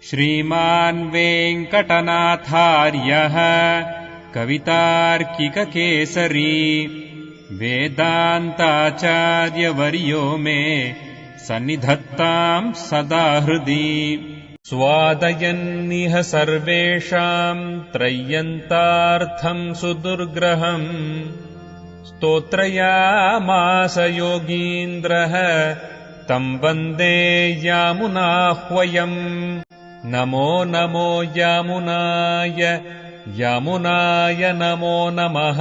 श्रीमान् वेङ्कटनाथार्यः कवितार्किककेसरी वेदान्ताचार्यवर्यो मे सन्निधत्ताम् सदा हृदि स्वादयन्निह सर्वेषाम् त्रय्यन्तार्थम् सुदुर्ग्रहम् स्तोत्रयामास योगीन्द्रः तम् वन्दे यामुनाह्वयम् नमो नमो यामुनाय यामुनाय नमो नमः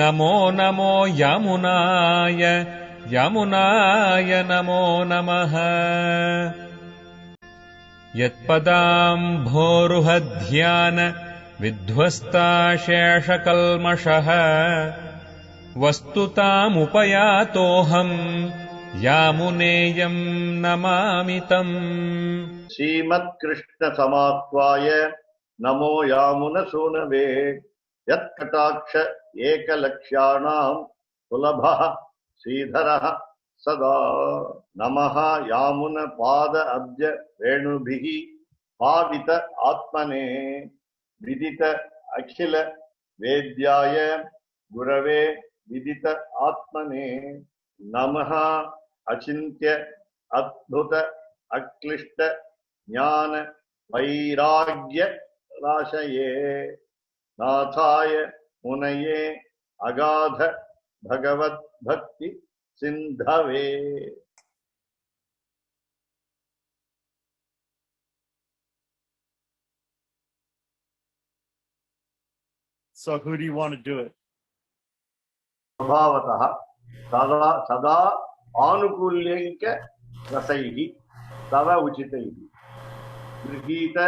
नमो नमो यामुनाय यामुनाय नमो नमः यत्पदाम्भोरुहध्यान विध्वस्ताशेषकल्मषः वस्तुतामुपयातोऽहम् यामुनेयम् नमामि तम् श्रीमत्कृष्ण समाह्वाय नमो यामुनसूनवे यत्कटाक्ष एकलक्ष्याणाम् सुलभः श्रीधरः सदा नमः यामुन पाद अब्ज रेणुभिः पावित आत्मने विदित अखिल वेद्याय गुरवे विदित आत्मने नमः अचिन्त्य अद्भुत अक्लिष्ट ज्ञान वैराग्य राशये नाथाय मुनये अगाध भगवत भक्ति सिंधवे. So who do you want to do it? स्वभावतः सदा सदा आनुकूल्यैक रसैः तव उचितैः गृहीत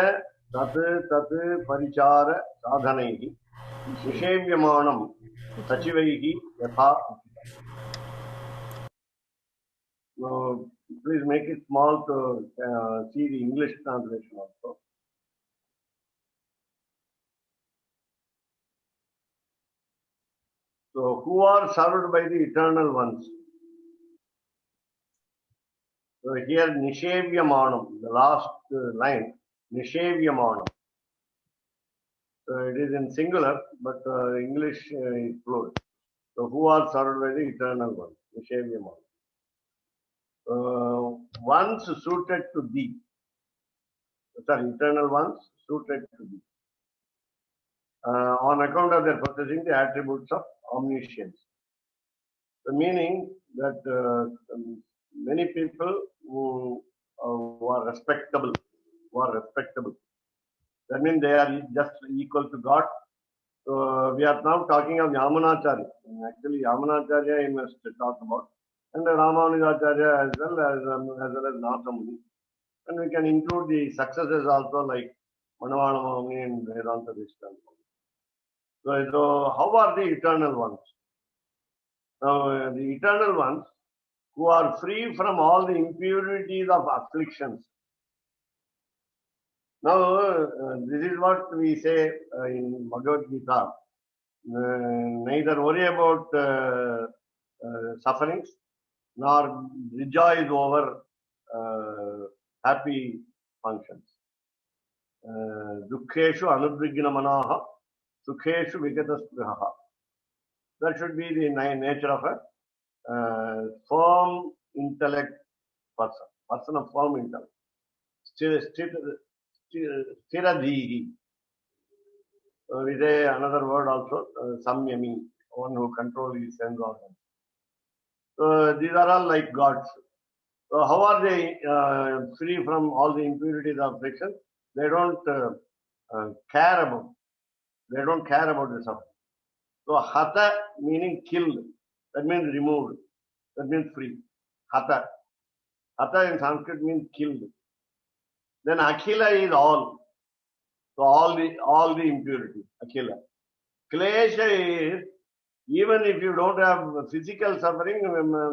तत् तत् परिचार साधनैः निषेव्यमाणं सचिवैः यथा. Please make it small to see the English translation also. So, who are served by the eternal ones? So, here Nishevyamanam, the last line, Nishevyamanam. So, it is in singular, but English is plural. So, who are served by the eternal ones? Nishevyamanam. Ones suited to thee. Sorry, eternal ones suited to thee. On account of their possessing the attributes of omniscience. The meaning that many people who are respectable, that means they are just equal to God. So we are now talking of Yamunacharya. Actually, Yamunacharya I must talk about, and Ramanujacharya as well as Nathamuni. And we can include the successors also like Manavanamuni and Vedanta Vishnu. So how are the eternal ones? Now, the eternal ones who are free from all the impurities of afflictions. Now, this is what we say in Bhagavad Gita. Neither worry about sufferings nor rejoice over happy functions. Dukkheshu anudvigna manaha sukheshu vigatasprihaha. That should be the nature of a firm intellect person of firm intellect. Stiradhihi. We say another word also, samyami, one who controls his sense organs. So these are all like gods. So how are they free from all the impurities of affliction? They don't care about. They don't care about the suffering. So hata meaning killed. That means removed. That means free. Hata. Hata in Sanskrit means killed. Then akhila is all. So all the impurities. Akhila. Klesha is even if you don't have physical suffering,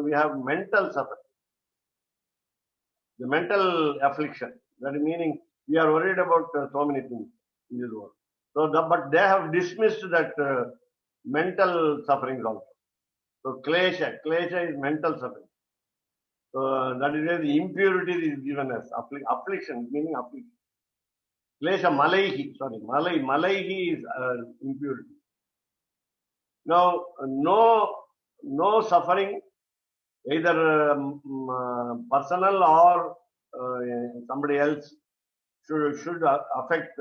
we have mental suffering. The mental affliction. That meaning we are worried about so many things in this world. So, but they have dismissed that mental sufferings also. So, klesha is mental suffering. That is where the impurity is given as affliction, meaning affliction. Klesha malaihi, sorry, malaihi is impurity. Now, no suffering, either personal or somebody else, should affect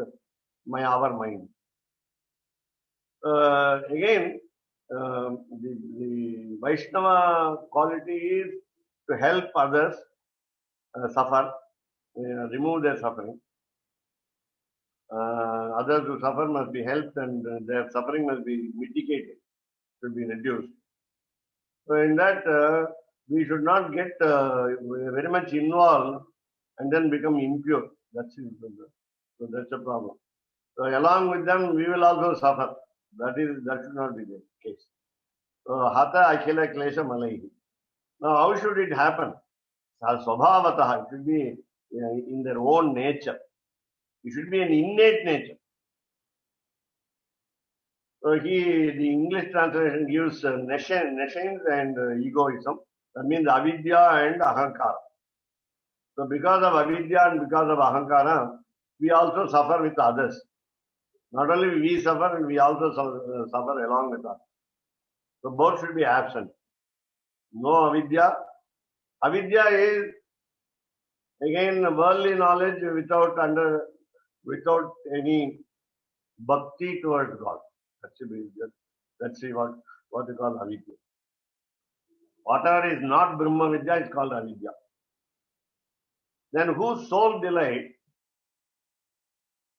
our mind. Again, the Vaishnava quality is to help others suffer, remove their suffering. Others who suffer must be helped, and their suffering must be mitigated, should be reduced. So in that, we should not get very much involved and then become impure. That's it. So that's a problem. So along with them, we will also suffer. That should not be the case. So hatha akhila klesha malaihi. Now how should it happen? Swabhavataha. It should be in their own nature. It should be an innate nature. So the English translation gives nescience and egoism. That means avidya and ahankara. So because of avidya and because of ahankara, we also suffer with others. Not only we suffer, we also suffer along with others. So both should be absent. No avidya. Avidya is again worldly knowledge without any bhakti towards God. That's what we call avidya. Whatever is not Brahma Vidya is called avidya. Then whose soul delight?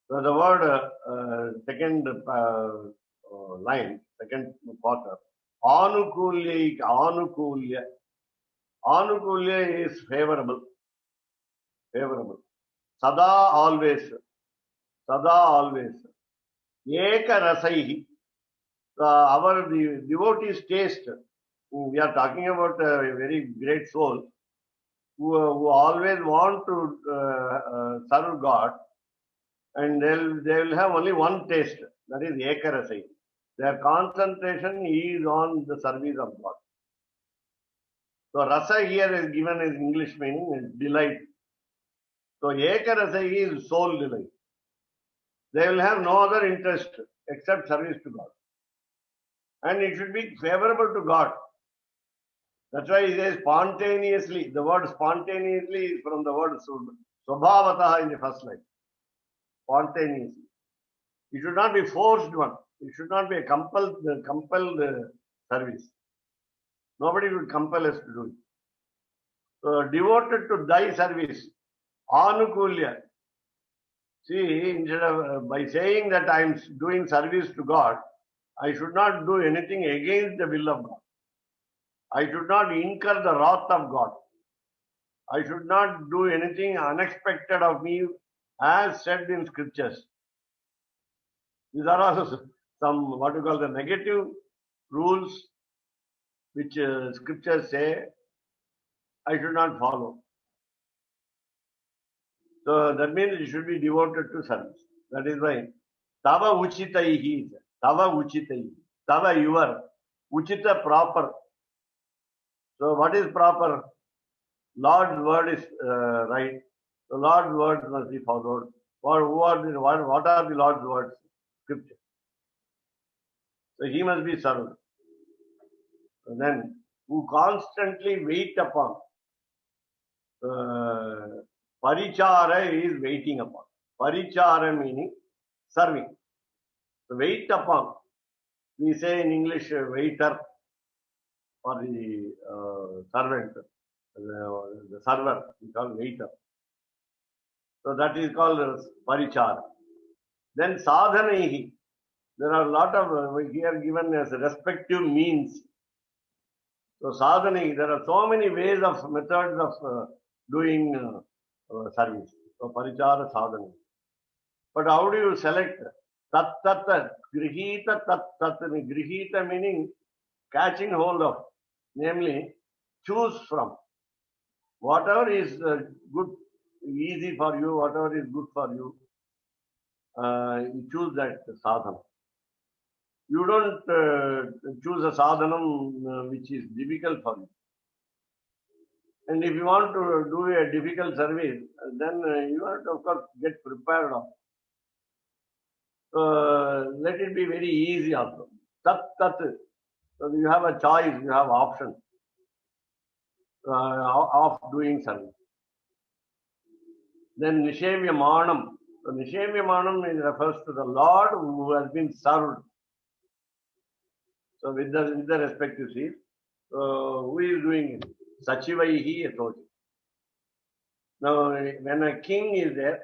So the word second line, second quarter, anukulya. Anukulya is favorable. Sada always. Eka rasaihi. Our devotees taste. We are talking about a very great soul who always want to serve God, and they will have only one taste, that is ekarasai. Their concentration is on the service of God. So rasa here is given as English meaning is delight. So ekarasai is soul delight. They will have no other interest except service to God. And it should be favorable to God. That's why he says spontaneously. The word spontaneously is from the word swabhavataha in the first line. Spontaneously. It should not be forced one. It should not be a compelled service. Nobody will compel us to do it. So devoted to thy service, anukulya. See, instead of by saying that I am doing service to God, I should not do anything against the will of God. I should not incur the wrath of God. I should not do anything unexpected of me, as said in scriptures. These are also some what you call the negative rules which scriptures say I should not follow. So that means you should be devoted to service. That is why Tava Uchitaihi, Tava Uchitaihi, Tava your, Uchita proper. So what is proper? Lord's word is right. The Lord's words must be followed. What are the Lord's words? Scripture. So he must be served. And then who constantly wait upon. Parichara is waiting upon. Parichara meaning serving. So wait upon. We say in English waiter or the servant, the server, we call waiter. So that is called parichara. Then sadhanaihi. There are a lot of here given as respective means. So sadhanaihi, there are so many ways of methods of doing service. So parichara sadhanaihi. But how do you select? Tat tat grihita tat tat. Grihita meaning catching hold of. Namely, choose from. Whatever is good, easy for you, whatever is good for you, you choose that sadhana. You don't choose a sadhanam which is difficult for you. And if you want to do a difficult service, then you have to, of course, get prepared of. Let it be very easy also. Tat tat. So you have a choice, you have option of doing service. Then Nishemya Manam. So Nishemya Manam refers to the Lord who has been served. So with the respective seat, who is doing it? Sachivaihi Etoji. Now, when a king is there,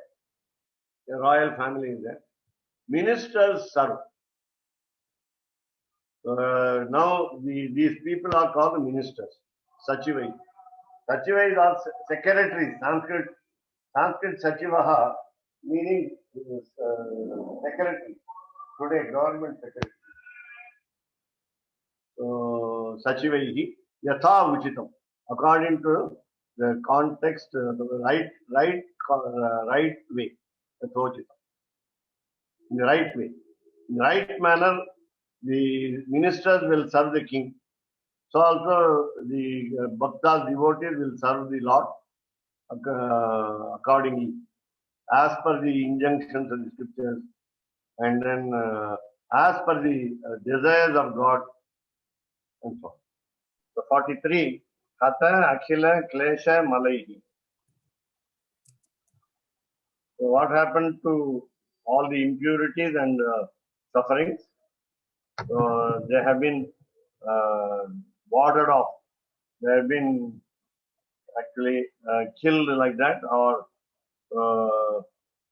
a royal family is there, ministers serve. Now, these people are called ministers, Sachivai. Sachivai are secretaries, Sanskrit Sachivaha, meaning secretary, today government secretary. So, Sachivaihi, Yatha Uchitam, according to the context, the right way, Yathochitam. In the right way. In the right manner, the ministers will serve the king. So also the bhaktas, devotees will serve the Lord accordingly, as per the injunctions of the scriptures, and then as per the desires of God, and so on. So 43, Hatha Akhila Klesha Malaihi. So what happened to all the impurities and sufferings? They have been warded off. They have been actually killed like that, or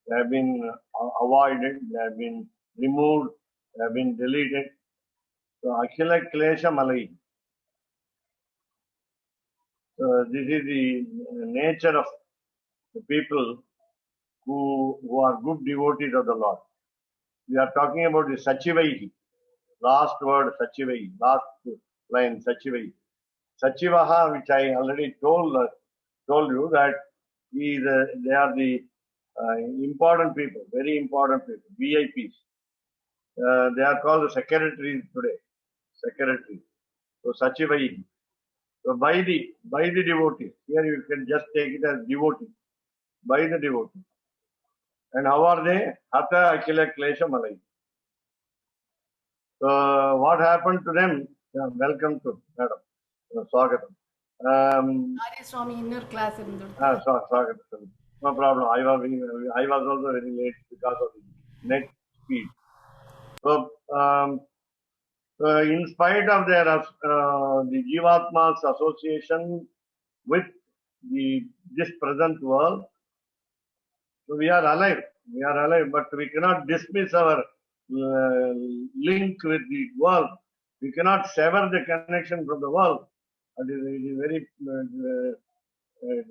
they have been avoided, they have been removed, they have been deleted. So Akhila Klesha Malai. This is the nature of the people who are good devotees of the Lord. We are talking about the Sachivaihi. Last word Sachivaihi. Last line Sachivaihi. Sachivaha, which I already told you that they are the important people, very important people, VIPs. They are called the secretaries today. Secretaries. So Sachivai. So by the devotees. Here you can just take it as devotee. By the devotee. And how are they? Hatha Akhila Klesha Malai. So what happened to them? Welcome to Madam. Swagatam. Sorry, Swami, inner class. Swagatam. No problem. I was also very late because of the net speed. So, in spite of their the Jivatma's association with this present world, so we are alive. We are alive, but we cannot dismiss our link with the world. We cannot sever the connection from the world. It is very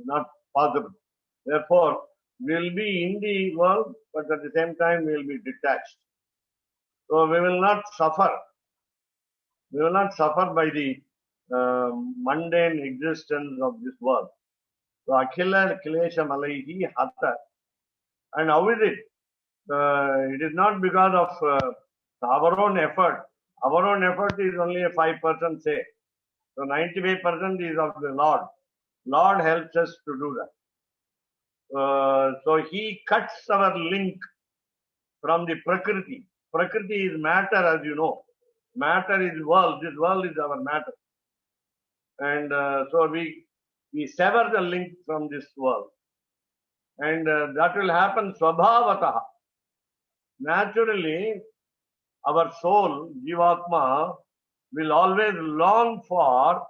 not possible. Therefore, we will be in the world, but at the same time, we will be detached. So we will not suffer. We will not suffer by the mundane existence of this world. So Akhila Klesha Malaihi Hatha. And how is it? It is not because of our own effort. Our own effort is only a 5% say. So 95% is of the Lord. Lord helps us to do that. So He cuts our link from the Prakriti. Prakriti is matter, as you know. Matter is world. This world is our matter. And so we sever the link from this world. And that will happen swabhavataha. Naturally, our soul, Jivatma, will always long for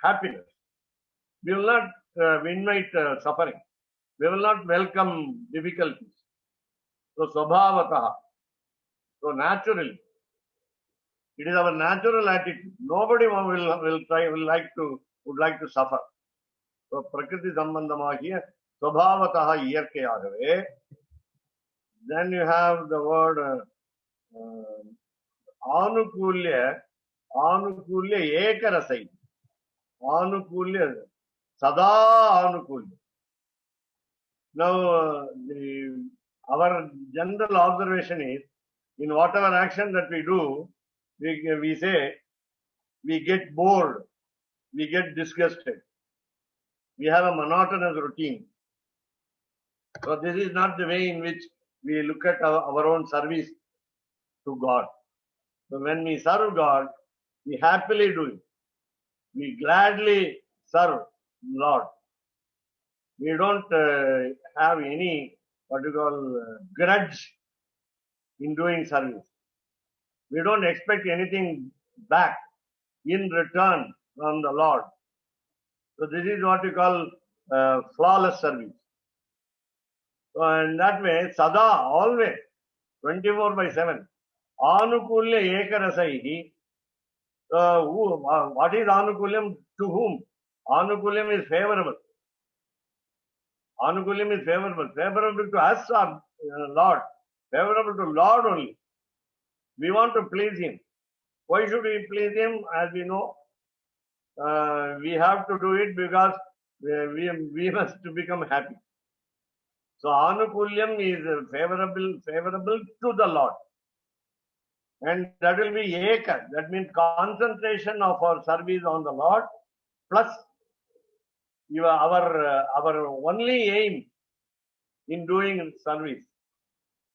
happiness. We will not invite suffering. We will not welcome difficulties. So swabhavataha. So naturally, it is our natural attitude. Nobody would like to suffer. So prakriti sambandhamagiya swabhavataha iyarkayagave. Then you have the word anukulya ekarasai. Anukulya sada anukulya. Now our general observation is, in whatever action that we do, we say we get bored, we get disgusted. We have a monotonous routine. So this is not the way in which we look at our own service to God. So when we serve God, we happily do it. We gladly serve Lord. We don't have any what you call grudge in doing service. We don't expect anything back in return from the Lord. So this is what we call flawless service. So in that way, sada, always, 24/7, anukulya ekarasaihi. What is anukulyam? To whom? Anukulyam is favorable. Anukulyam is favorable. Favorable to us or Lord. Favorable to Lord only. We want to please Him. Why should we please Him? As we know, we have to do it because we must become happy. So anukulyam is favorable to the Lord. And that will be eka. That means concentration of our service on the Lord plus our only aim in doing service.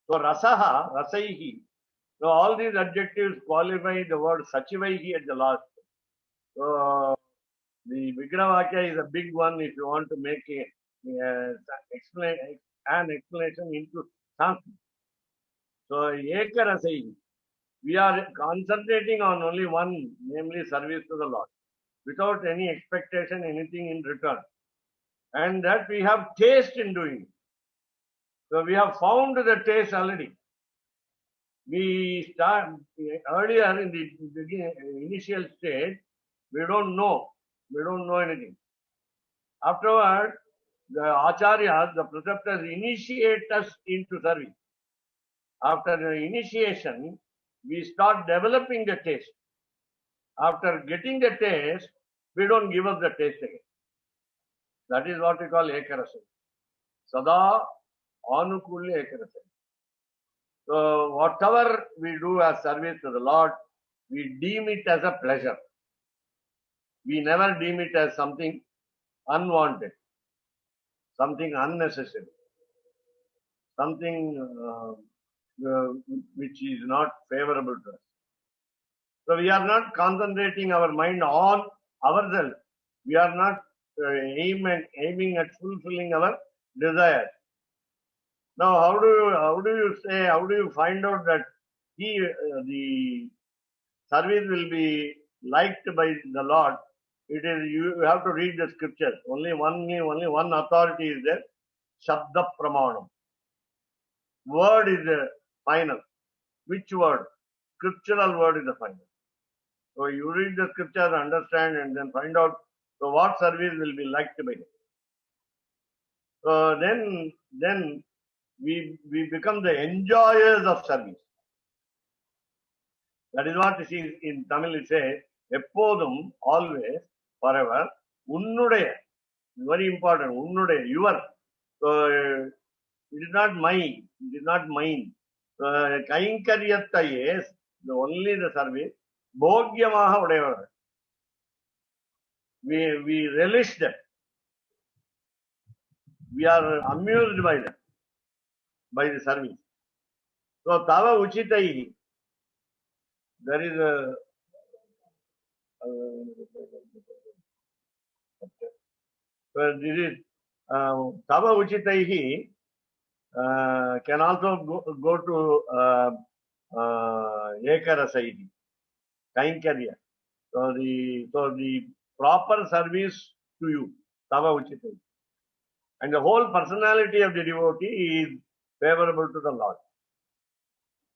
So rasaha, rasaihi. So all these adjectives qualify the word sachivaihi at the last. So the Vigravakya is a big one if you want to make an explanation into Sanskrit. So ekarasaihi. We are concentrating on only one, namely service to the Lord, without any expectation, anything in return. And that we have taste in doing it. So we have found the taste already. We start earlier in the initial stage, we don't know anything. Afterward, the acharyas, the preceptors initiate us into service. After the initiation, we start developing the taste. After getting the taste, we don't give up the taste again. That is what we call ekarasa. Sada anukulya ekarasa. So whatever we do as service to the Lord, we deem it as a pleasure. We never deem it as something unwanted, something unnecessary, something which is not favorable to us. So we are not concentrating our mind on ourselves. We are not aiming at fulfilling our desires. Now, how do you find out that the service will be liked by the Lord? It is you have to read the scriptures. Only one authority is there. Shabda Pramanam. Word is the final. Which word? Scriptural word is the final. So you read the scriptures, understand, and then find out what service will be liked by him. So then we become the enjoyers of service. That is what it is in Tamil. It says, "Eppodum, always, forever, unnudaya." Very important. Unnudaya, your. So it is not mine. It is not mine. Kainkaryatta is only the service. Bhogyamaha udayavagal. We relish them. We are amused by them, by the service. So tava uchitaihi. There is a this is tava uchitaihi can also go to ekarasaihi, kainkarya. So the proper service to you, tava uchitaihi. And the whole personality of the devotee is favorable to the Lord.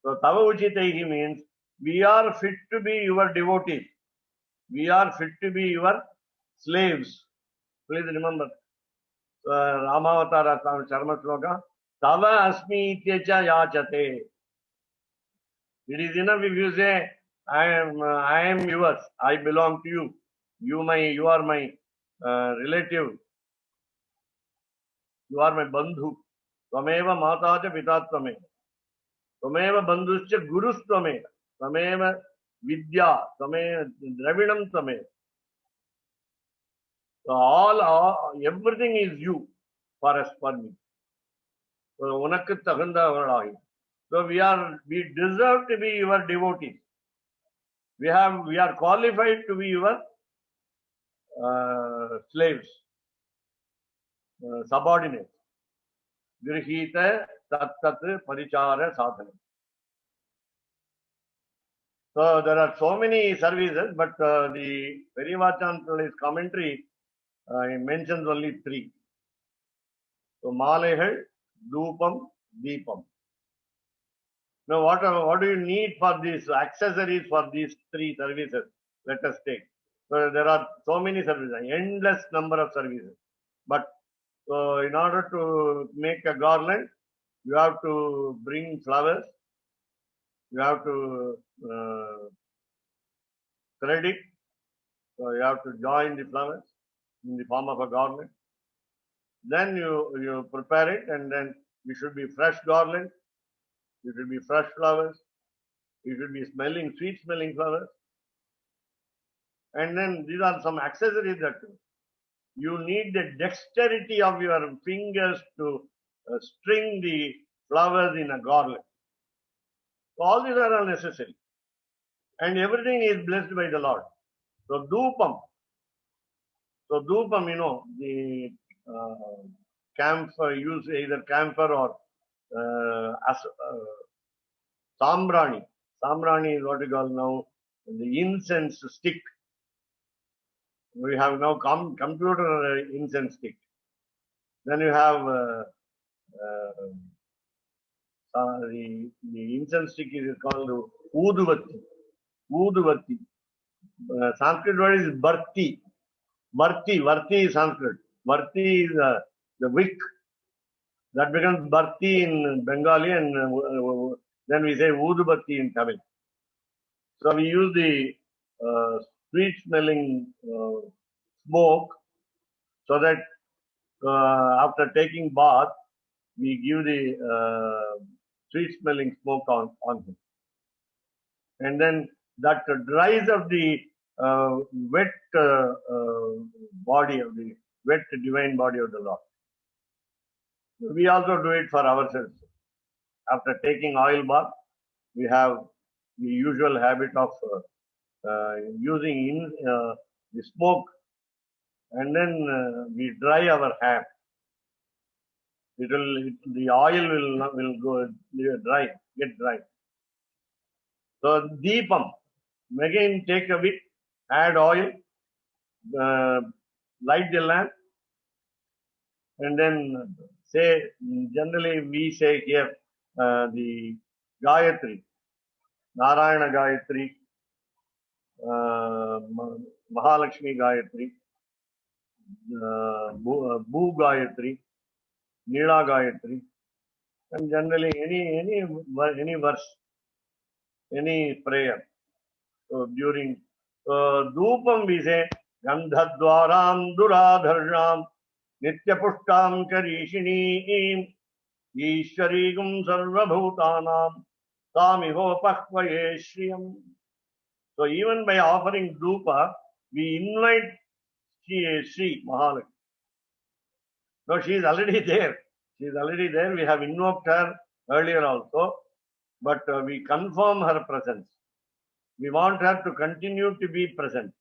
So tava uchitaihi means we are fit to be your devotees. We are fit to be your slaves. Please remember Ramavatara Charma Sloka. Tava asmi ityacha yachate. It is enough if you say, I am yours. I belong to you. You are my relative. You are my bandhu. Tvameva matacha pitattvameva. Tvameva bandhuscha gurustvameva. Tvameva vidya. Tvameva dravinam tvameva. So everything is you for us, for me. So உனக்கு தகுந்தவர்களாகி. So we deserve to be your devotees. We are qualified to be your slaves, subordinates. Grihita tat tat parichara sadhana. So there are so many services, but the Periyavachan commentary mentions only 3. So Malehal, Dupam, Deepam. Now what do you need for these accessories for these 3 services? Let us take. So there are so many services, endless number of services. But in order to make a garland, you have to bring flowers, you have to thread it, so you have to join the flowers in the form of a garland. Then you prepare it, and then it should be fresh garland, it should be fresh flowers, it should be sweet smelling flowers. And then these are some accessories that you need the dexterity of your fingers to string the flowers in a garland. So all these are all necessary. And everything is blessed by the Lord. So Dupam. So Dupam, the camphor, use either camphor or Sambrani. Sambrani is what we call now the incense stick. We have now computer incense stick. Then you have the incense stick is called Uduvati. Uduvati. Sanskrit word is Bharti. Varti is Sanskrit. Varti is the wick. That becomes Bharti in Bengali, and then we say Uduvati in Tamil. So we use the sweet smelling smoke, so that after taking bath, we give the sweet smelling smoke on him. And then that dries up the wet body of the wet divine body of the Lord. We also do it for ourselves. After taking oil bath, we have the usual habit of using the smoke, and then we dry our hair. The oil will go get dry. So Deepam, again take a wick, add oil, light the lamp, and then say, generally we say here the Gayatri, Narayana Gayatri, Mahalakshmi Gayatri, Bhu Gayatri, Neela Gayatri, and generally any verse, any prayer. So during Dupam we say Gandhadwaram Duradharam Nityapushtam Karishini Ishwarigum Sarvabhutanam Tamihopahvaye Shriyam. So even by offering Dupa, we invite Sri Mahalakshmi. No, she is already there. She is already there. We have invoked her earlier also, but we confirm her presence. We want her to continue to be present.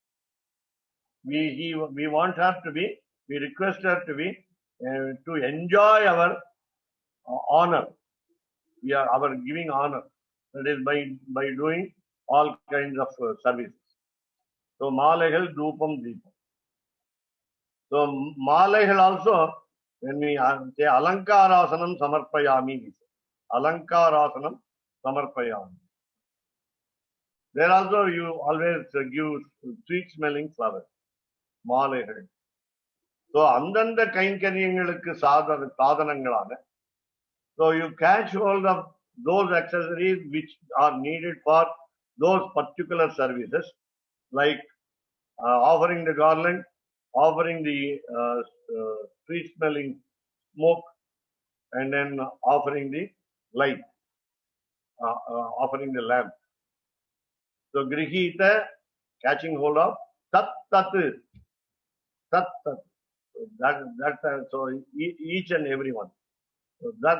We want her to be, we request her to be, to enjoy our honor. We are our giving honor. That is by doing all kinds of services. So Malehal, Dupam, Deepam. So Malehal also, when we say Alankarasanam Samarpayami, we say Alankarasanam Samarpayami. There also you always give sweet smelling flowers. Malehal. So andanda kainkaryangalukku sadhanangalana. So you catch hold of those accessories which are needed for those particular services, like offering the garland, offering the sweet smelling smoke, and then offering the light, offering the lamp. So Grihita, catching hold of, Tat Tat. Sat Tat. So each and every one. So that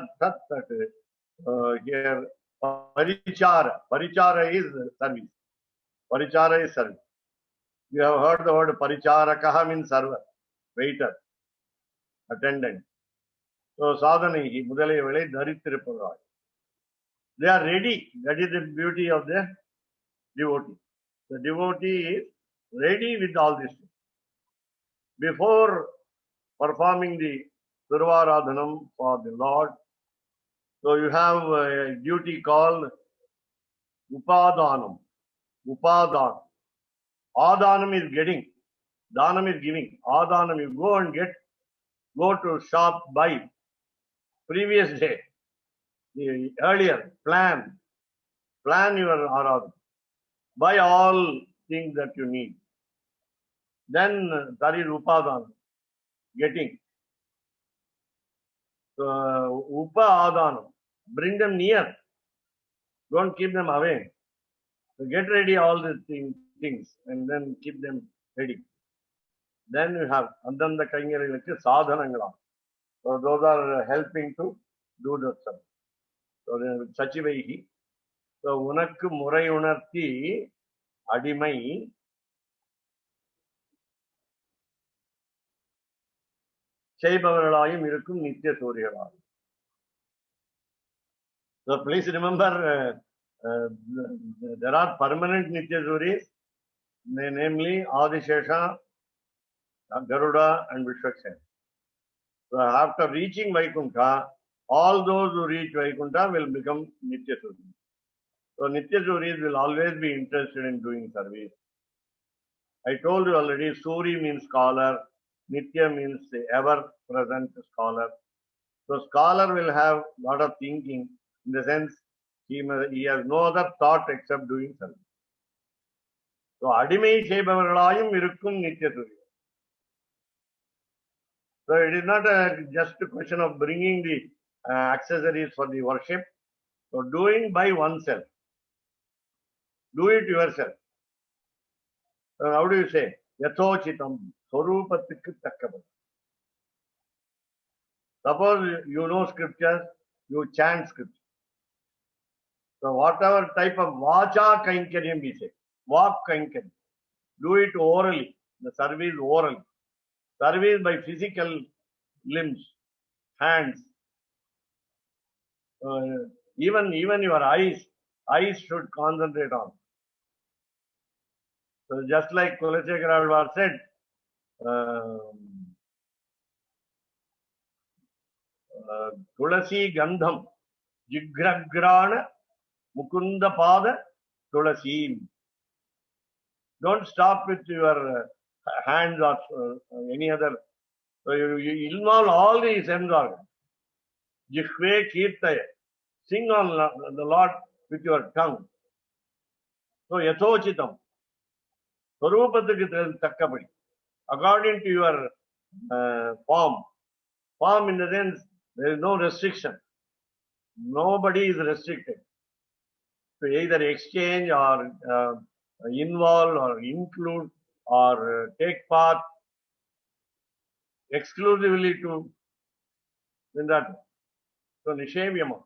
here Parichara is service. Parichara is service. You have heard the word Paricharakaha means server, waiter, attendant. So sadhanahi, mudalayavalai dharittirupparai. They are ready. That is the beauty of the devotee. The devotee is ready with all this. Before performing the Durvaradhanam for the Lord, so you have a duty called Upadanam. Upadan. Adanam is getting. Danam is giving. Adanam, you go and go to shop, buy. Previous day, the earlier, plan your aradhana. Buy all things that you need. Then that is Upadanam, getting. So, Upa-adanam, bring them near. Don't keep them away. So get ready all these things and then keep them ready. Then you have Andanda Kaingarilakku sadhanangala. So those are helping to do the service. So Sachivaihi. So Unakku Murai Unarthi Adimai Chaibavarayim Irukum Nitya Suryalayim. So please remember there are permanent Nitya Suris, namely Adishesha, Garuda and Vishwaksena. So after reaching Vaikuntha, all those who reach Vaikuntha will become Nitya Suris. So Nitya Suris will always be interested in doing service. I told you already, Suri means scholar, Nitya means ever-present scholar. So scholar will have a lot of thinking, in the sense he has no other thought except doing service. So Adimai Shaibavarayim Irukkum Nitya Surya. So it is not just a question of bringing the accessories for the worship. So doing by oneself. Do it yourself. How do you say? Yathochitam Swarupathikku takkapadu. Suppose you know scriptures, you chant scripture. So whatever type of vacha kainkaryam we say, walk kainkaryam, do it orally, the service orally. Service by physical limbs, hands. Even your eyes should concentrate on. So just like Kulasekara Alvar said, Tulasi Gandham Jigragrana Mukunda Pada Tulasi. Don't stop with your hands or any other. So you involve all these sense organs. Jihve Kirtaya. Sing on the Lord with your tongue. So Yathochitam. Swarupathikku takkapadi. According to your form. Form in the sense, there is no restriction. Nobody is restricted to either exchange or involve or include or take part exclusively to in that. So Nishevyama.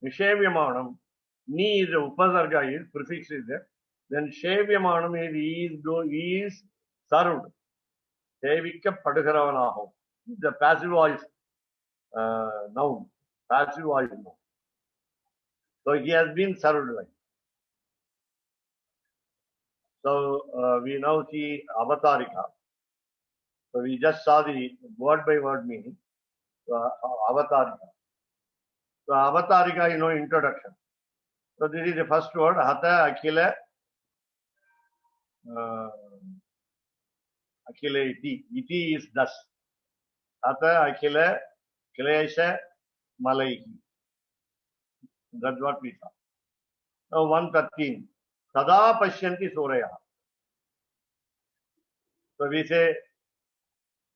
Nishevyamanam, ni is the upasarga is, prefix is there. Then Shevyamanam is he is served. Sevikka Padagaravanaho. The passive voice noun. Passive voice noun. So he has been served like. So we now see Avatarika. So we just saw the word by word meaning. So, Avatarika. So Avatarika, introduction. So this is the first word. Hatha Akhila Akhila iti. Iti is thus. Hatha Akhila Klesha Malaihi. That's what we saw. Now 113. Sada Pashyanti Suraya. So we say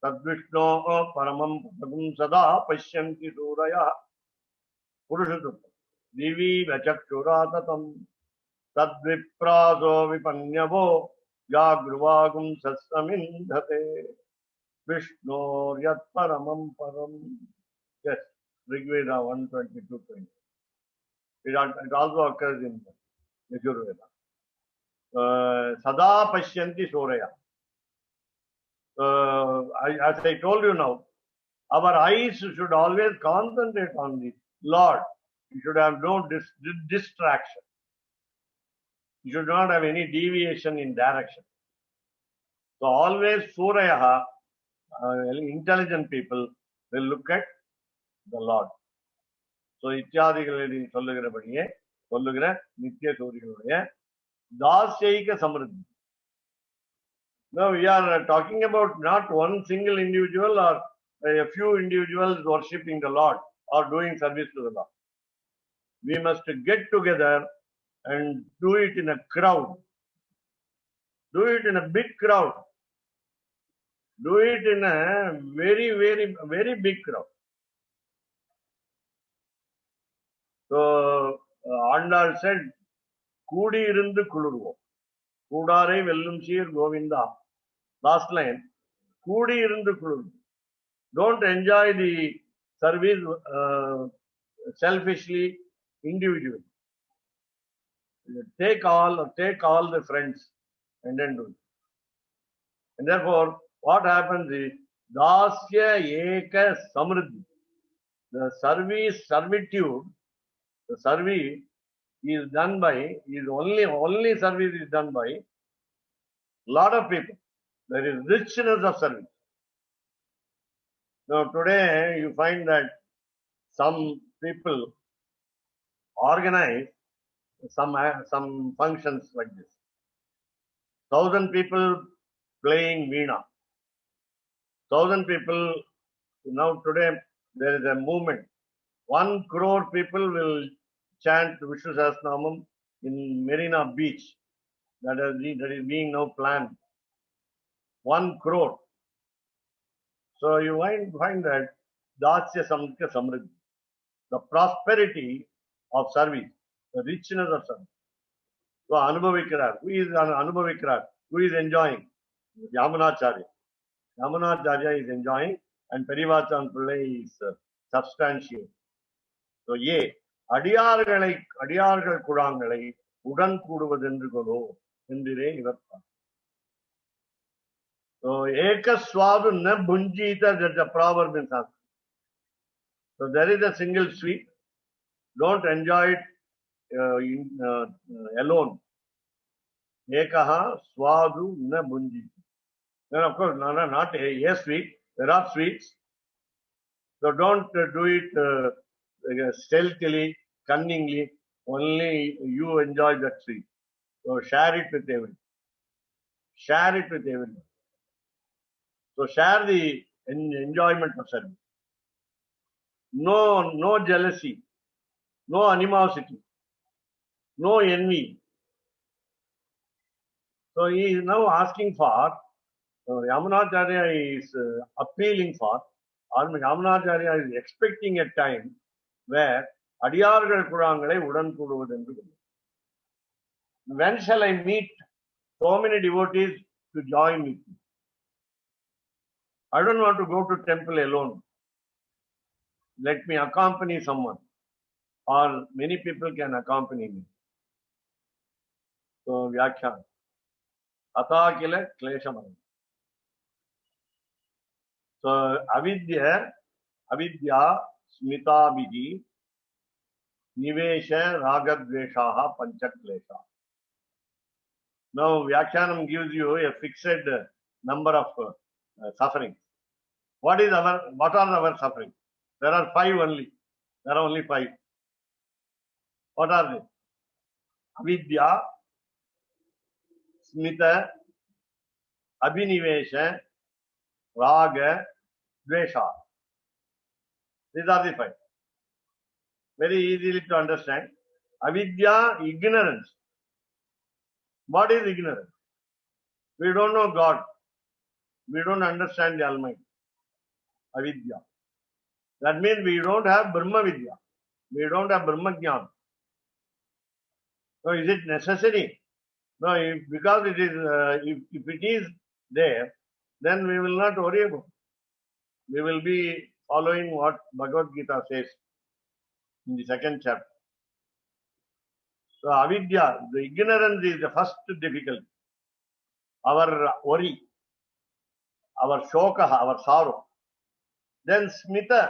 Tadvishno Paramam Padagum Sada Pashyanti Suraya. Purushattam. Divi Vachakshuratatam. Tadvipraso Vipanyavo Jagruvagum Sassamindhate. Vishnu Yat Paramam Param. Yes, Rigveda 122.20. It also occurs in Yajurveda. Sada Pashyanti Suraya. As I told you now, our eyes should always concentrate on the Lord. You should have no distraction. You should not have any deviation in direction. So always Suraya, intelligent people will look at the Lord. So இத்தியாதிகளில் சொல்லுகிறபடியே சொல்லுகிற நித்திய சூரியனுடைய தாஸ்யைக சமிருத்தி. Now we are talking about not one single individual or a few individuals worshipping the Lord or doing service to the Lord. We must get together and do it in a crowd. Do it in a big crowd. Do it in a very, very, very big crowd. So Andal said, Kudi irundu kulurvo. Kudare vellum seer Govinda. Last line, Kudi irundu kulurvo. Don't enjoy the service selfishly, individually. Take all the friends and then do it. And therefore, what happens is, Dasya Eka Samriddhi. The servitude, the service is done by, only service is done by lot of people. There is richness of service. Now today you find that some people organize some functions like this. 1,000 people playing Veena. 1,000 people, now today there is a movement. 1 crore people will chant Vishnu Sahasranamam in Marina Beach. That is being now planned. 1 crore. So you find that Dasya Samkhya Samriddhi, the prosperity of service, the richness of service. So Anubhavikrar, who is Anubhavikrar? Who is enjoying? Yamunacharya. Yamunacharya is enjoying and Perivachan Pillai is substantiating. So ye, அடியார்கள் குழாங்களை உடன் கூடுவதென்று கொலோ என்றே இவர். So ekaswadu na bunjita, that's a proverb in Sanskrit. So there is a single sweet. Don't enjoy it alone. Ekaha swadu na bunjita. Then of course, not a sweet. There are sweets. So don't do it stealthily, cunningly. Only you enjoy that sweet. So share it with everyone. Share it with everyone. So share the enjoyment of service. No jealousy, no animosity, no envy. So he is now asking for, Yamunacharya is appealing for, or Yamunacharya is expecting a time where Adiyargal Kurangalai udan kuduvadendru. When shall I meet so many devotees to join with me? I don't want to go to temple alone. Let me accompany someone, or many people can accompany me. So Vyakhyan. Atakila Kleshamana. So Avidya Smitabihi Nivesha Ragadveshaha Panchaklesha. Now Vyakhyanam gives you a fixed number of sufferings. What are our sufferings? There are 5 only. There are only 5. What are they? Avidya, Smita, Abhinivesha, Raga, Dvesha. These are the 5. Very easily to understand. Avidya, ignorance. What is ignorance? We don't know God. We don't understand the Almighty. Avidya. That means we don't have Brahma Vidya. We don't have Brahma Jnana. So is it necessary? No, because it is, if it is there, then we will not worry about it. we will be following what Bhagavad Gita says in the second chapter. So avidya, the ignorance is the first difficulty. Our worry, our shoka, our sorrow. Then smita.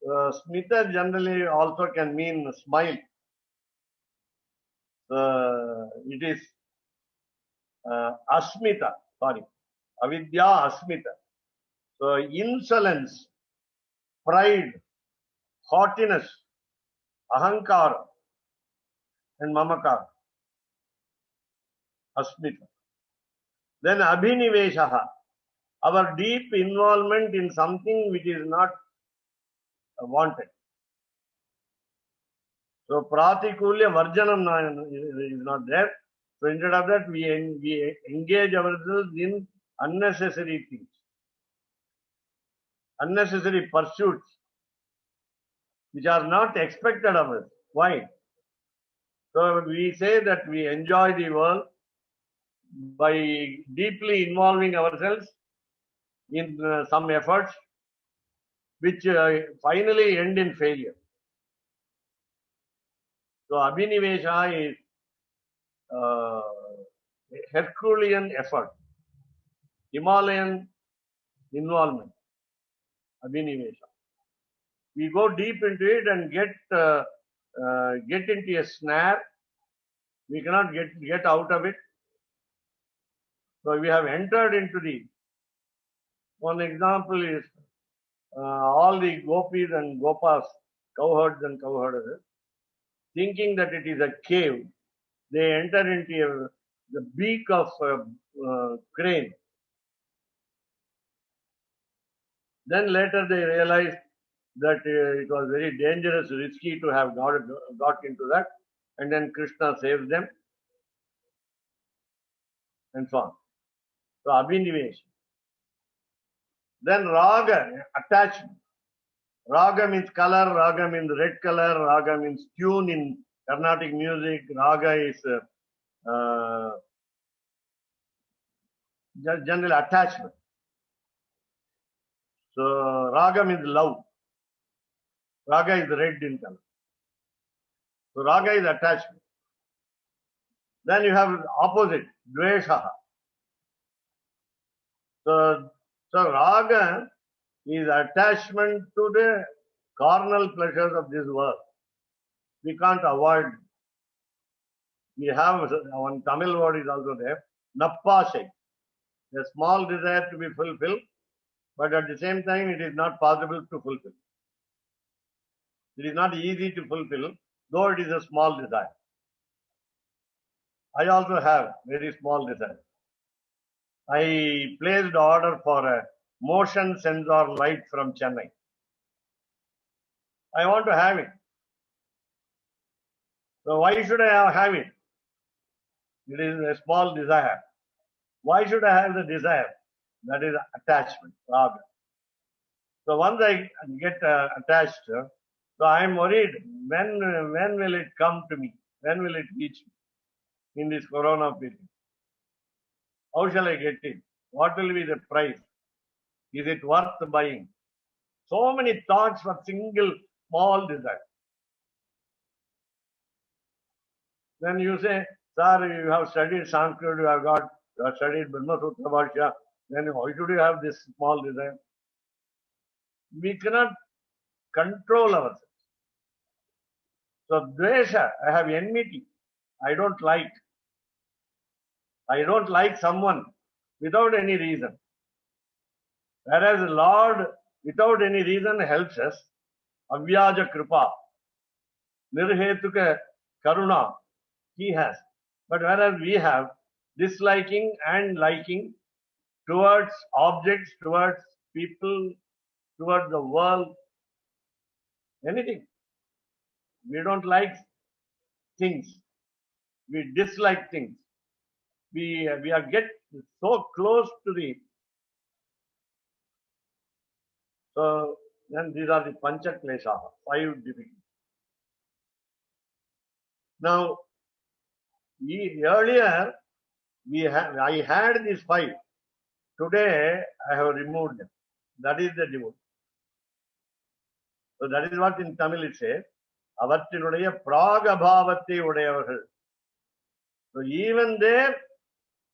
Smita generally also can mean smile. It is asmita, sorry. Avidya asmita. So insolence, pride, haughtiness, ahankara, and mamakara. Asmita. Then abhiniveshaha, our deep involvement in something which is not wanted. So pratikulya varjanam is not there. So instead of that, we engage ourselves in unnecessary things, unnecessary pursuits which are not expected of us. Why? So we say that we enjoy the world by deeply involving ourselves in some efforts which finally end in failure. So abhinivesha is Herculean effort, Himalayan involvement, abhinivesha. We go deep into it and get into a snare. We cannot get out of it. So we have entered into the. One example is all the gopis and gopas, cowherds and cowherders, thinking that it is a cave. They enter into the beak of crane. Then later they realized that it was very dangerous, risky to have got into that. And then Krishna saves them. And so on. So abhinivesha. Then raga, attachment. Raga means color, raga means red color, raga means tune in Carnatic music. Raga is general attachment. So raga means love. Raga is red in color. So raga is attachment. Then you have opposite, dvesha. So raga is attachment to the carnal pleasures of this world. We can't avoid. We have one Tamil word is also there, nappasai. A small desire to be fulfilled, but at the same time it is not possible to fulfill. It is not easy to fulfill, though it is a small desire. I also have very small desire. I placed order for a motion sensor light from Chennai. I want to have it. So why should I have it? It is a small desire. Why should I have the desire? That is attachment, raga. So once I get attached, so I am worried, when will it come to me? When will it reach me in this corona period? How shall I get it? What will be the price? Is it worth buying? So many thoughts for single small desire. Then you say, sir, you have studied Sanskrit, you have studied Brahma Sutra Bhashya, then why should you have this small desire? We cannot control ourselves. So dvesha, I have enmity. I don't like. I don't like someone without any reason. Whereas the Lord, without any reason, helps us. Avyaja kripa, nirhetuka karuna, He has. But whereas we have disliking and liking towards objects, towards people, towards the world, anything. We don't like things. We dislike things. We are get so close to the. So then these are the pancha klesha, 5 difficulties. Now, earlier I had these 5. Today I have removed them. That is the devotee. So that is what in Tamil it says, Avattinudaya Pragabhavati Udayavagal. So even there,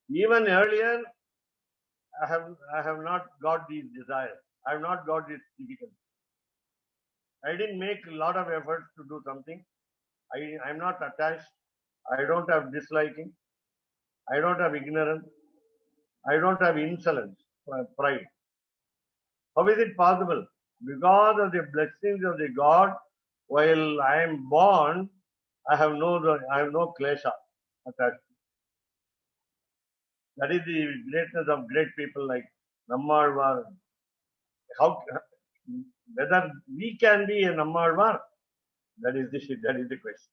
even earlier, I have not got these desires. I have not got this difficulty. I didn't make a lot of efforts to do something. I am not attached. I don't have disliking. I don't have ignorance. I don't have insolence, pride. How is it possible? Because of the blessings of the God, while I am born, I have no klesha attached. That is the greatness of great people like Nammalvar. Whether we can be a Nammalvar, that is the question.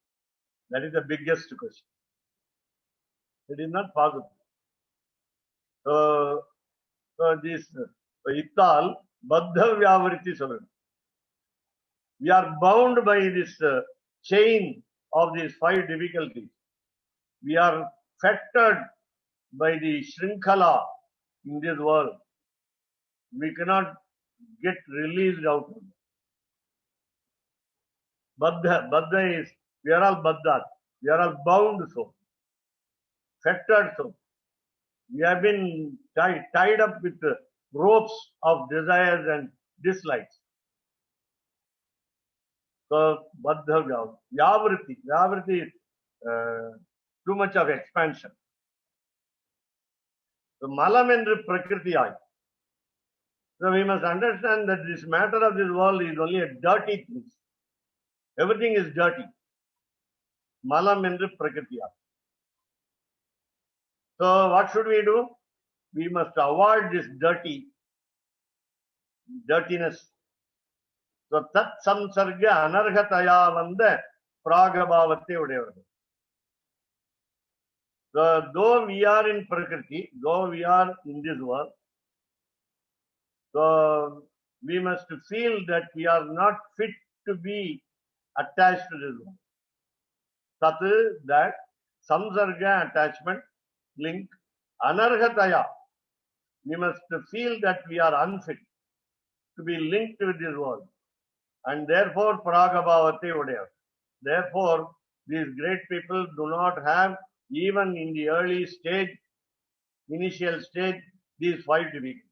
That is the biggest question. It is not possible. So this Ittal Baddha Vyavriti Salan. We are bound by this chain of these 5 difficulties. We are fettered by the shrinkala in this world. We cannot get released out of it. Baddha is, we are all baddhas. We are all bound so. Fettered so. We have been tied up with ropes of desires and dislikes. So, Baddha Vyavriti. Vyavriti is too much of expansion. So, Malam endru Prakriti. So, we must understand that this matter of this world is only a dirty thing. Everything is dirty. Malam endru Prakriti. So, what should we do? We must avoid this dirtiness. So, Tat Samsarga Anarhataya Vanda Pragabhavati Udayavagal. So, though we are in Prakriti, though we are in this world, so we must feel that we are not fit to be attached to this world. Tat, that, Samsarga, attachment, link, Anarhataya. We must feel that we are unfit to be linked with this world. And therefore, Pragabhavati Udaya. Therefore, these great people do not have, even in the early stage, initial stage, these 5 difficulties.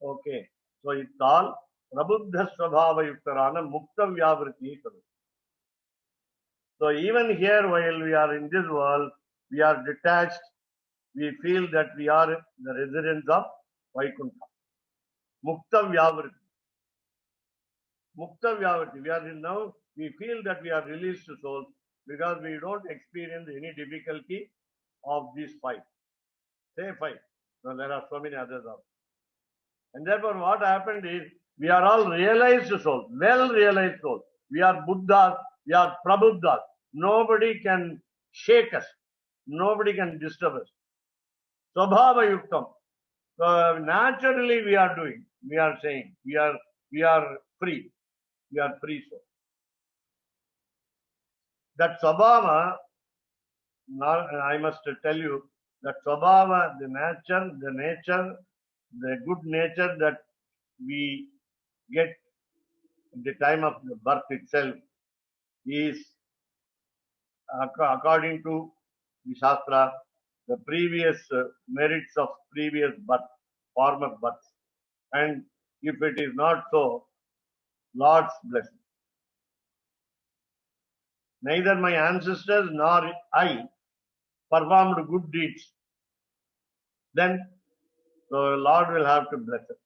Okay. So, it's all Prabuddha Swabhava Yuktarana Mukta Vyavriti. So, even here, while we are in this world, we are detached. We feel that we are the residents of Vaikuntha. Mukta Vyavriti. Mukta Vyavriti. We are in now, we feel that we are released souls because we don't experience any difficulty of these 5. Say 5. No, there are so many others also. And therefore, what happened is, we are all realized souls, well realized souls. We are Buddhas, we are Prabuddhas. Nobody can shake us. Nobody can disturb us. Swabhava Yuktam. So naturally we are doing, we are saying, we are free. We are free souls. That Swabhava, I must tell you, that Swabhava, the nature, the good nature that we get at the time of the birth itself is, according to the Shastra, the previous merits of previous birth, former birth. And if it is not so, Lord's blessing. Neither my ancestors nor I performed good deeds. Then the Lord will have to bless us.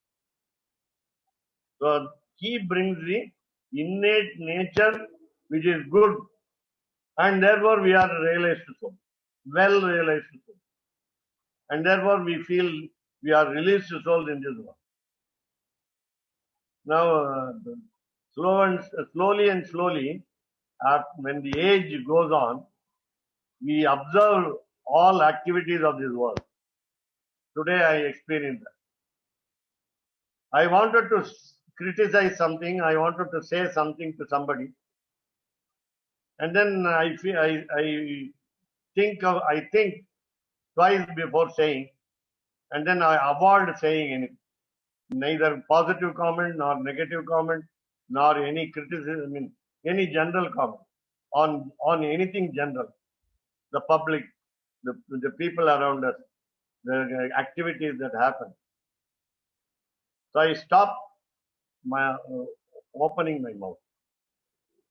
So He brings the innate nature which is good, and therefore we are realized soul, well realized soul. And therefore we feel we are released souls in this world. Now, slowly and slowly, when the age goes on, we observe all activities of this world. Today I experienced that. I wanted to criticize something, I wanted to say something to somebody, and then I think twice before saying, and then I avoid saying anything. neither positive comment nor negative comment nor any criticism, I mean, any general comment on anything general, the public, the people around us, the activities that happen. So I stopped my opening my mouth.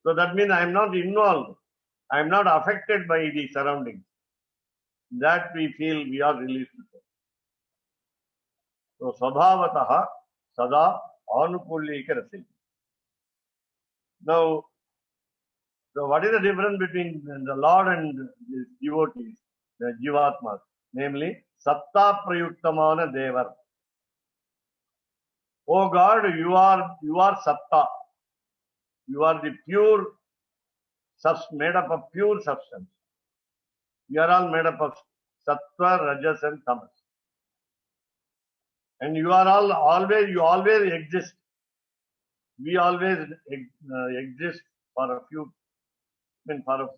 So that means I am not involved. I am not affected by the surroundings. That we feel we are released. So Svabhavataha Sada Anukullika Rasi. Now, so what is the difference between the Lord and the devotees, the Jivatmas? Namely, Satta Prayuktamana Devar. Oh God, you are Satta. You are the pure, made up of pure substance. We are all made up of Sattva, Rajas and Tamas. And you are you always exist. We always exist for a few, I mean, for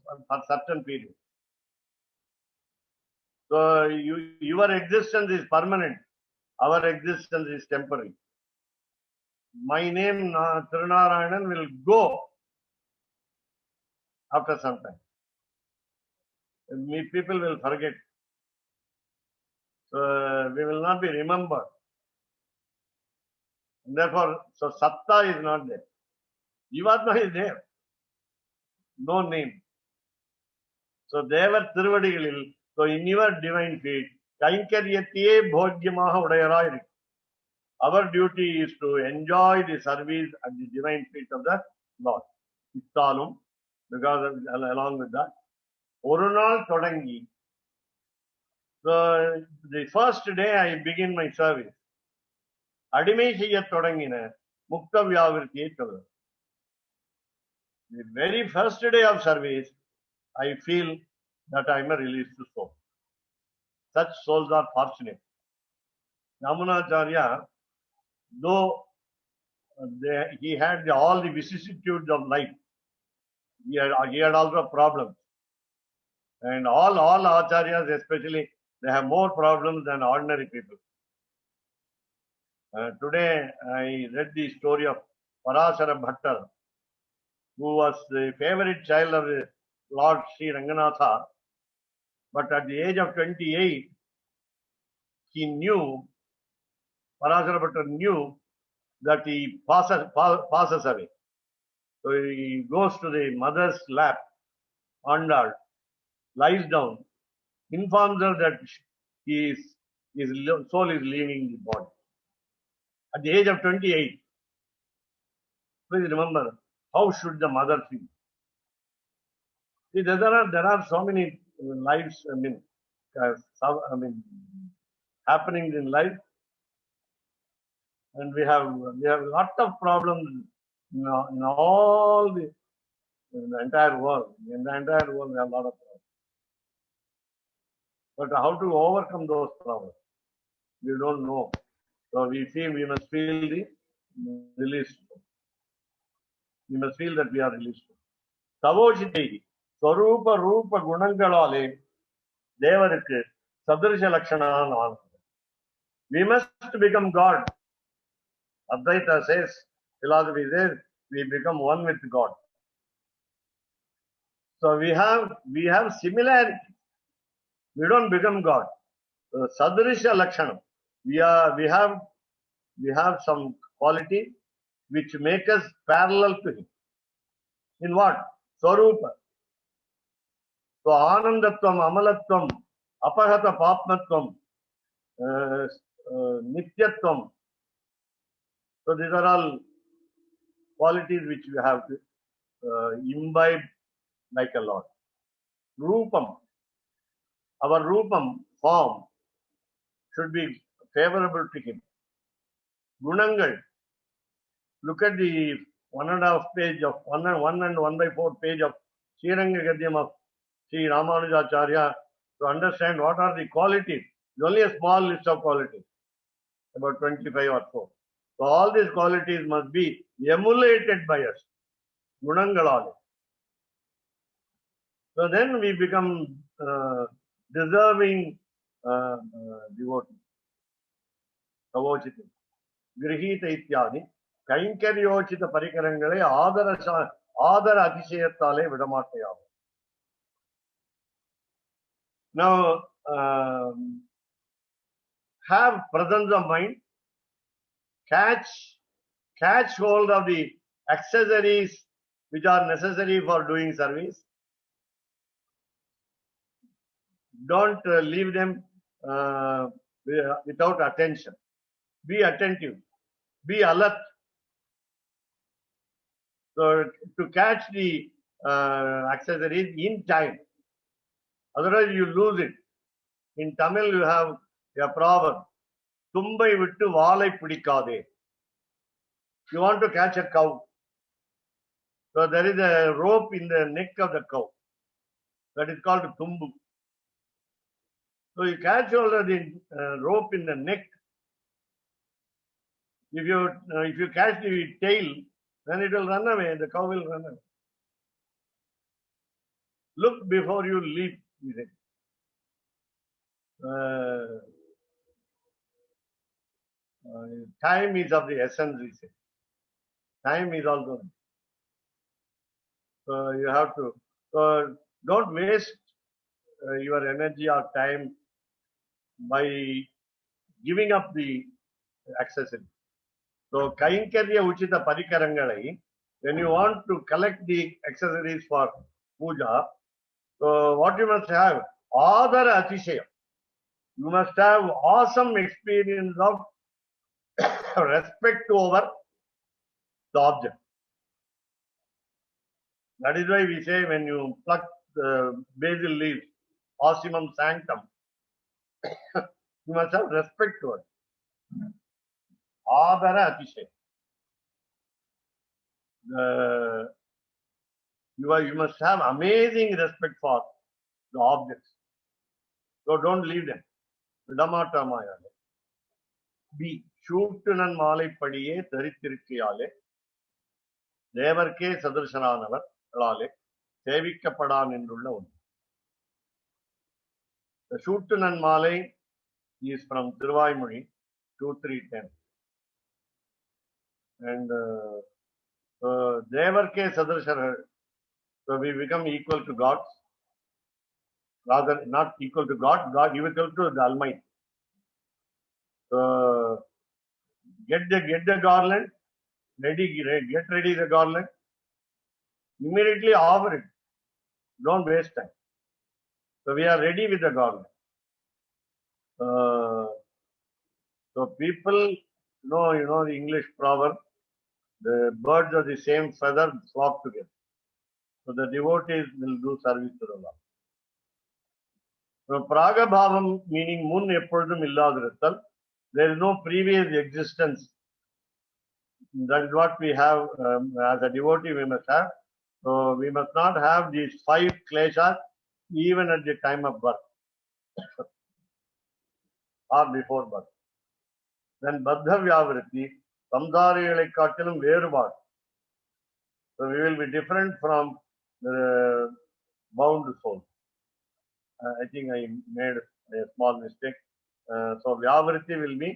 certain period. So your existence is permanent. Our existence is temporary. My name, Tirunarayanan, will go after some time. People will forget. So we will not be remembered. Therefore, so Satta is not there. Jivatma is there. No name. So Devar Tiruvadigalil, so in your divine feet, Kainkaryatiye Bhogyamaha Udayarayari. Our duty is to enjoy the service at the divine feet of the Lord. Ittalum, because along with that, Orunal Todangi. So the first day I begin my service. Adimai Siyya Todangina, Mukta Vyavirtiye Chodu. The very first day of service, I feel that I am a released soul. Such souls are fortunate. Yamunacharya, though he had all the vicissitudes of life, he had also problems. And all acharyas, especially, they have more problems than ordinary people. Today, I read the story of Parashara Bhattar, who was the favorite child of the Lord Sri Ranganatha. But at the age of 28, he knew, Parashara Bhattar knew that he passes away. So he goes to the mother's lap, Andal, lies down, informs her that his soul is leaving the body. At the age of 28, please remember, how should the mother feel? See, there are so many lives, happenings in life, and we have a lot of problems in all in the entire world. In the entire world, we have a lot of problems. But how to overcome those problems? We don't know. So we must feel the release. We must feel that we are released. Savochitegi, Swarupa Rupa Gunangalale, Devarikku, Sadrisha Lakshana. We must become God. Advaita says, philosophy says, we become one with God. So we have similarity. We don't become God. Sadrisha Lakshanam. We have some quality which make us parallel to him. In what? Swarupa. So Anandatvam, Amalatvam, Apahata Papmatvam, Nityatvam. So these are all qualities which we have to imbibe like a Lord. Rupam. Our Rupam form should be favorable to him. Gunangal. Look at the 1.5 page of 1 and 1/4 page of Sriranga Gadyam of Sri Ramanujacharya to understand what are the qualities. It's only a small list of qualities, about 25 or so. So all these qualities must be emulated by us. Gunangalale. So then we become deserving devotees. கிரகீத இத்தியாதி கைங்கரியோச்சித பரிகரங்களை ஆதர அதிசயத்தாலே விடமாட்டையாகும். Now, have presence of mind, catch hold of the accessories which are necessary for doing service. Don't leave them without attention. Be attentive, be alert. So to catch the accessories in time, otherwise you lose it. In Tamil you have a proverb, "Tumbai vittu vaalai pidikade." You want to catch a cow, so there is a rope in the neck of the cow that is called tumbu. So you catch hold of the rope in the neck. If you catch the tail, then it will run away. The cow will run away. Look before you leap. Time is of the essence, we say. Time is also. So you have to. So don't waste your energy or time by giving up the accessory. So kainkarya uchita parikarangalai, when you want to collect the accessories for puja, so what you must have? Adara atishaya. You must have awesome experience of respect over the object. That is why we say when you pluck the basil leaves, ossimum sanctum, you must have respect to it. Adara atishaya. You must have amazing respect for the objects. So don't leave them. Vidamatamaya. B. Shootunan malai padiye tharittirukiyale தேவர்க்கே சதுர்சனானவர்களாலே சேவிக்கப்படான் என்றுள்ள ஒன்று. The Shootunan Malai is from Tiruvaimozhi 2:3-10. And Devarke Sadrashana, so we become equal to God. Rather, not equal to God, God equal to the Almighty. So get the garland, get ready the garland, immediately offer it. Don't waste time. So we are ready with the garland. So people know, the English proverb, the birds of the same feather flock together. So the devotees will do service to the Lord. So Pragabhavam meaning mun eppozhudum illadhiruttal. There is no previous existence. That is what we have as a devotee we must have. So we must not have these 5 kleshas even at the time of birth or before birth. Then Baddha Vyavritti, Samdhariyalai kaattilum verupaadu. So we will be different from the bound soul. I think I made a small mistake. So Vyavritti will be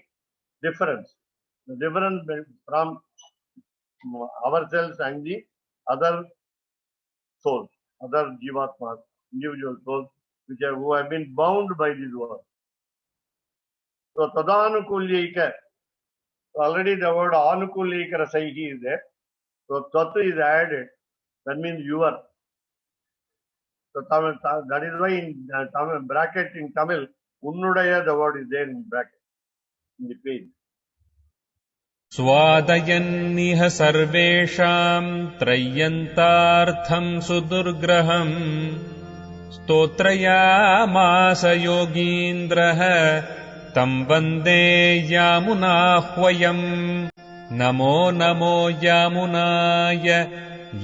difference. The difference from ourselves and the other souls, other jivatmas, individual souls, who have been bound by this world. So Tadanukulyika, already the word Anukulyika Rasaihi is there. So Tatu is added, that means you are. So that is why in Tamil, bracket in Tamil, Unnudaya, the word is there in bracket, in the page. स्वादयन्निह सर्वेषाम् त्रय्यन्तार्थम् सुदुर्ग्रहम् स्तोत्रयामास योगीन्द्रः तम् वन्दे यामुनाह्वयम् नमो नमो यामुनाय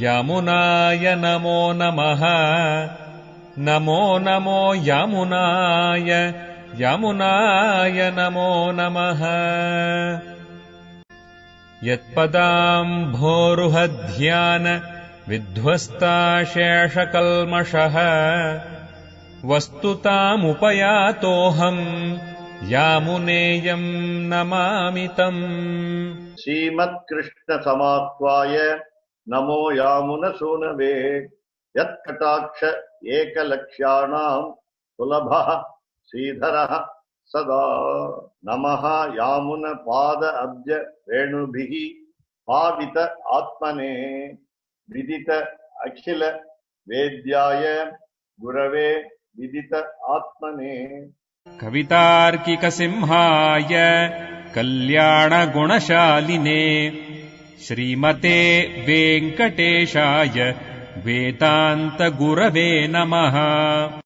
यामुनाय नमो नमः नमो नमो यामुनाय यामुनाय नमो नमः यत्पदाम्भोरुहध्यान विध्वस्ताशेषकल्मषः वस्तुतामुपयातोऽहम् यामुनेयम् नमामि तम्। श्रीमत्कृष्णसमाह्वाय नमो यामुनसूनवे यत्कटाक्ष एकलक्ष्याणां सुलभः श्रीधरः सदा। नमः यामुनपाद अब्ज रेणुभिः पावित आत्मने विदित अखिल वेद्याय गुरवे विदित आत्मने। कवितार्किकसिंहाय कल्याणगुणशालिने श्रीमते वेङ्कटेशाय वेदान्तगुरवे नमः।